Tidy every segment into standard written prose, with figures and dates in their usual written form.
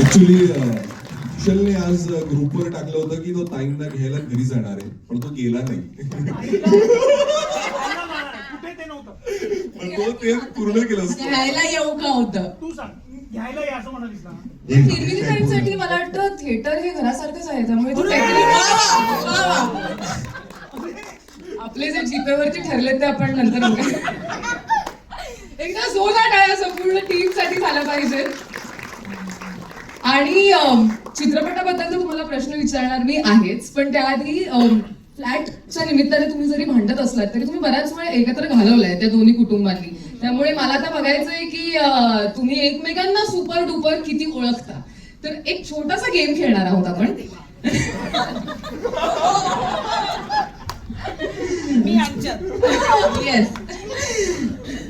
Actually कुशलने आज ग्रुपवर टाकलं होतं की तो ताईंना घ्यायला घरी जाणार आहे, पण तो गेला नाही. कुठे ते नव्हतं. पण तो ते पूर्ण केलं असतं. घ्यायला येऊ का होतं. तू सांग, घ्यायला ये असं म्हणालीस ना. निर्मितीसाठी मला वाटतं थिएटर हे घरासारखंच आहे, त्यामुळे ते आपले जे जीपेवरती ठरले ते आपण नंतर बघू. एकदा जोरदार टाळ्या संपूर्ण टीम साठी झाला पाहिजे. आणि चित्रपटाबद्दल तर तुम्हाला प्रश्न विचारणार मी आहेच, पण त्याआधी फ्लॅटच्या निमित्ताने तुम्ही जरी भांडत असलात तरी तुम्ही बऱ्याच वेळ एकत्र घालवलाय त्या दोन्ही कुटुंबांनी. त्यामुळे मला आता बघायचंय की तुम्ही एकमेकांना सुपर डुपर किती ओळखता. तर एक छोटासा गेम खेळणार आहोत आपण. मी आमच्यात येस.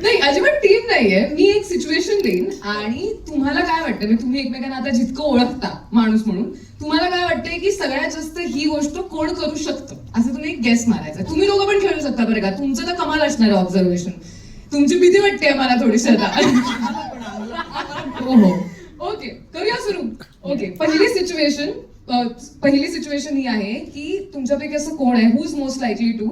नाही, अजिबात टीम नाहीये. मी एक सिच्युएशन देईन आणि तुम्हाला काय वाटतं, म्हणजे तुम्ही एकमेकांना आता जितकं ओळखता माणूस म्हणून, तुम्हाला काय वाटतंय की सगळ्यात जास्त ही गोष्ट कोण करू शकतं असं तुम्ही एक गेस मारायचं. तुम्ही दोघं पण खेळू शकता बरं का. तुमचं तर कमाल असणार आहे ऑब्झर्वेशन. तुमची भीती वाटते मला थोडीशी आता. हो हो, ओके, करूया सुरू. ओके, पहिली सिच्युएशन ही आहे की तुमच्यापैकी असं कोण आहे हु इज मोस्ट लाईकली टू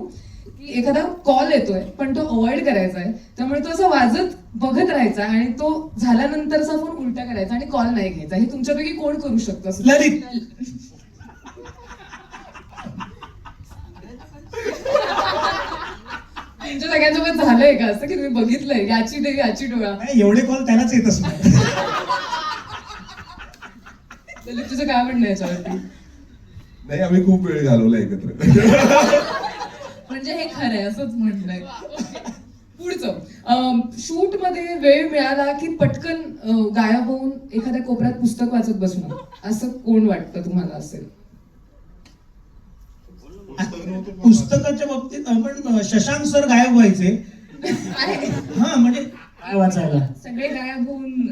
की एखादा कॉल येतोय पण तो अवॉइड करायचा आहे, त्यामुळे तो असं वाजत बघत राहायचा आणि तो झाल्यानंतरचा फोन उलटा करायचा आणि कॉल नाही घ्यायचा. हे तुमच्यापैकी कोण करू शकतं असं? ललित. तुमच्या सगळ्यांसोबत झालंय का असं की तुम्ही बघितलंय याची देवी याची डोळा? नाही, एवढे कॉल त्यालाच येत असणार. ललित, तुझं काय म्हणणं आहे याच्यावरती? नाही, आम्ही खूप वेळ घालवला एकत्र. म्हणजे हे खरं आहे असंच म्हणलंय. पुढचं, शूट मध्ये वेळ मिळाला की पटकन गायब होऊन एखाद्या कोपऱ्यात पुस्तक वाचत बसणं, असं कोण वाटतं तुम्हाला असेल? पुस्तकाच्या बाबतीत आपण शशांक सर गायब व्हायचे. हा, म्हणजे काय वाचायला सगळे गायब होऊन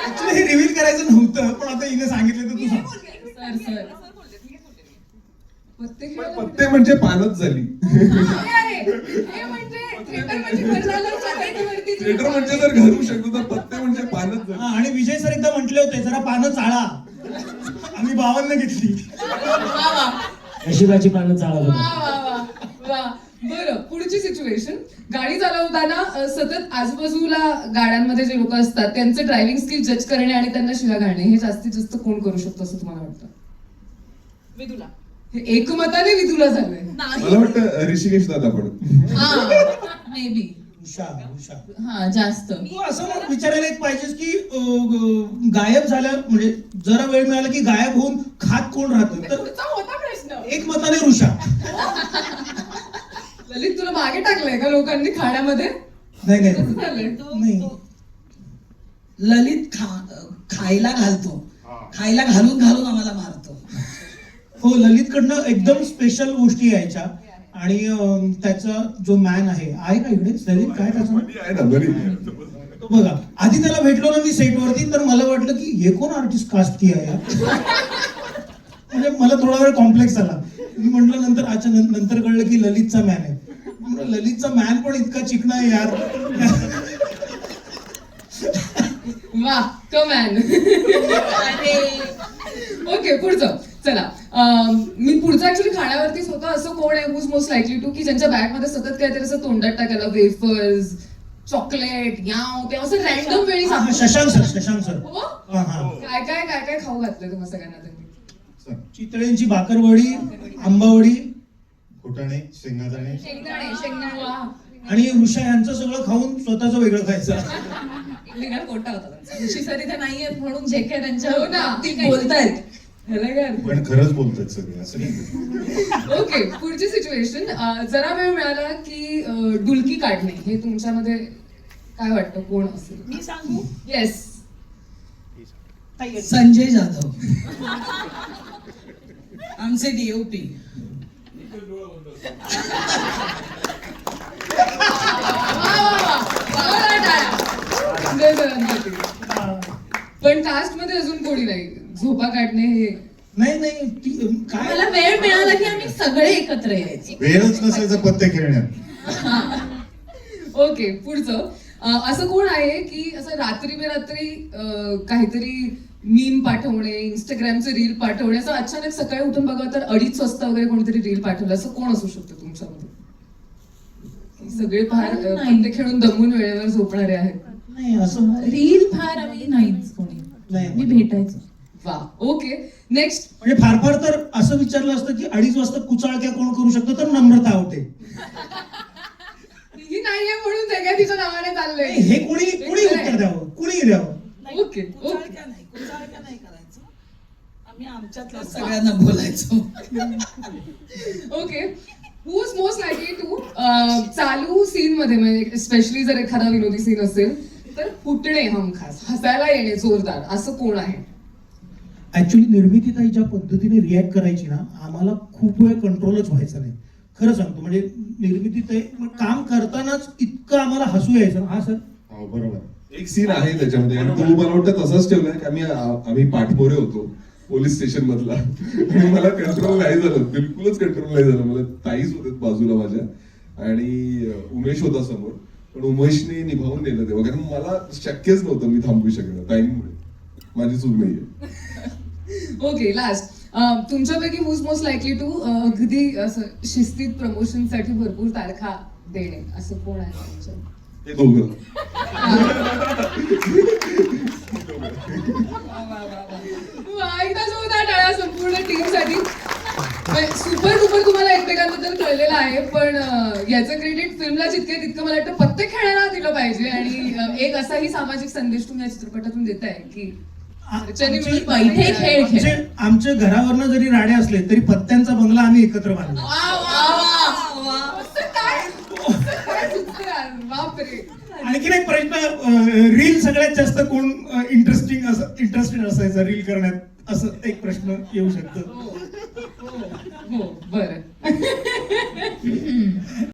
ऍक्च्युली हे रिव्हील करायचं नव्हतं, पण आता हिने सांगितलं तर तू सांग. सर पत्ते खेळायला पत्ते म्हणजे पानच झाली. हे म्हणजे थिएटर म्हणजे घरला चाकायच्यावरती तुम्ही थिएटर म्हणजे जर घालू शकतो तर पत्ते म्हणजे पानच झाली. हा, आणि विजय सर एकदा म्हटले होते जरा पानं चाळा. आम्ही 52 घेतली. वा वा. नशिबाची पानं चाळत वा होता. वा वा वा. बरं, पुढची सिच्युएशन, गाडी चालवताना सतत आजूबाजूला गाड्यांमध्ये जे लोक असतात त्यांचे ड्रायव्हिंग स्किल जज करणे आणि त्यांना शिव्या घालणे, हे जास्तीत जास्त कोण करू शकतो असं तुम्हाला वाटतं? विदुला. हे एकमताने विदुला झालंय. मला वाटतं ऋषिकेश दादा पण. May be. उषा उषा हा, जास्त. तू असं विचारायला एक पाहिजेस की गायब झाल्या म्हणजे जरा वेळ मिळाला की गायब होऊन खात कोण राहतं, तर पुढचा होता प्रश्न. एक मताने ऋषा. ललित, तुला मागे टाकलंय का लोकांनी खाण्यामध्ये? नाही नाही कसं झालंय? नाही. ललित खायला घालतो, खायला घालून घालून आम्हाला मारतो. हो, ललितकडनं एकदम स्पेशल गोष्टी यायच्या. आणि त्याचा जो मॅन आहे का इकडे ललित, काय त्याचं नाव? आहे ना बरी. तो बघा, आधी त्याला भेटलो ना मी सेटवरती, तर मला वाटलं की हे कोण आर्टिस्ट कास्ट किया यार. म्हणजे मला थोडा वेळ कॉम्प्लेक्स आला. मी म्हटलं नंतर कळलं की ललितचा मॅन आहे. म्हटलं ललितचा मॅन पण इतका चिकना आहे यार. वा, कमॅन. ओके, पुढचं चला. मी पुढचं ऍक्च्युली खाण्यावरतीच होतं. असं कोण आहे हुज मोस्ट लाईकली टू की ज्यांच्या बॅग मध्ये सतत काहीतरी असं तोंडात टाकायला, वेफर्स, चॉकलेट, याव ते असं रॅन्डम वेळी सांगतो. शशांक सर. हो? हा हा. काय काय काय काय खाऊ घातलंय तुम्हाला सगळ्यांना त्यांनी? चितळेंची भाकरवडी, आंबावडी फुटाणे, शेंगदाणे. शेंगदाणे. वा. आणि ऋषा यांचं सगळं खाऊन स्वतःचं वेगळं खायचं. वेगळा कोटा होता त्यांचा. ऋषी सर इथे नाहीयेत म्हणून जे काय त्यांच्या हो ना. बोलतायत. ह्याला काय अर्थ? पण खरंच बोलतात सगळे, असं नाही. ओके, पुढची सिच्युएशन, जरा वेळ मिळाला की डुलकी काढणे, हे तुमच्यामध्ये काय वाटतं कोण असेल? मी सांगू? येस. संजय जाधव, आमचे DOP. पण कास्ट मध्ये अजून कोणी नाही. झोपा काढणे हे नाही काय मला वेळ मिळाला की आम्ही सगळे एकत्र यायचो. वेळच नसायचा पत्ते खेळण्यात. ओके, पुढचं, असं कोण आहे की असं रात्री बेरात्री काहीतरी मीम पाठवणे, इंस्टाग्रामचे रील पाठवणे, असं अचानक सकाळी उठून बघा तर 2:30 वाजता वगैरे कोणीतरी रील पाठवलं, असं कोण असू शकतं तुमच्यामध्ये? सगळे फार पत्ते खेळून दमून वेळेवर झोपणारे आहेत. नाही असं रील फार आम्ही नाहीच कोणी. नाही. मी भेटायचो. वा, ओके. नेक्स्ट. म्हणजे फार फार तर असं विचारलं असतं की 2:30 वाजता कुचाळक्या कोण करू शकतं, तर नम्रता होते. ही नाहीये म्हणून ते काय तिच्या नावाने चाललंय. हे कुणी उत्तर द्यावं, कुणी द्यावं. ओके. कुचाळक्या नाही करायचं. आम्ही आमच्यातल्या सगळ्यांना बोलायचो. Okay. Who is most likely to चालू सीन मध्ये, म्हणजे स्पेशली जर एखादा विनोदी सीन असेल तर फुटणे हमखास, हसायला येणे जोरदार, असं कोण आहे? ऍक्च्युली निर्मितीताई ज्या पद्धतीने रिॲक्ट करायची ना, आम्हाला खूप वेळ कंट्रोलच व्हायचं नाही. खरं सांगतो, म्हणजे निर्मितीताई काम करतानाच इतकं आम्हाला हसू यायचं ना. हा सर, हो बरोबर. एक सीन आहे त्याच्यामध्ये आणि तो मला वाटतं तसाच ठेवलाय की आम्ही पाठमोरे होतो पोलीस स्टेशन मधला आणि मला कंट्रोल नाही झालं, बिलकुलच कंट्रोल नाही झालं. मला ताईच होते बाजूला माझ्या आणि उमेश होता समोर, पण उमेशने निभावून नेलं तेव्हा, कारण मला शक्यच नव्हतं मी थांबवू शकलो ताईंमुळे. माझी चूक नाहीये. ओके. लास्ट. तुमच्यापैकी हु इज मोस्ट लायकली टू अगदी असं शिस्तीत प्रमोशन साठी भरपूर तारखा देणे, असं कोण आहे तुमच्या? हे दोघं. एकदा जोरदार टाळ्या संपूर्ण टीमसाठी. सुपर डुपर तुम्हाला एकमेकांबद्दल कळलेलं आहे, पण याचं क्रेडिट फिल्मला जितके तितकं मला वाटतं पत्ते खेळायला दिलं पाहिजे. आणि एक असाही सामाजिक संदेश तुम्ही या चित्रपटातून देताय की घरच्यांनी मिळून बैठे खेळ खेळ. आमच्या घरावरनं जरी राडे असले तरी पत्त्यांचा बंगला आम्ही एकत्र बांधला. बापरे. आणखीन एक प्रश्न, रील सगळ्यात जास्त कोण इंटरेस्टेड असायचं रील करण्यात, असं एक प्रश्न येऊ शकतो. हो, बरं.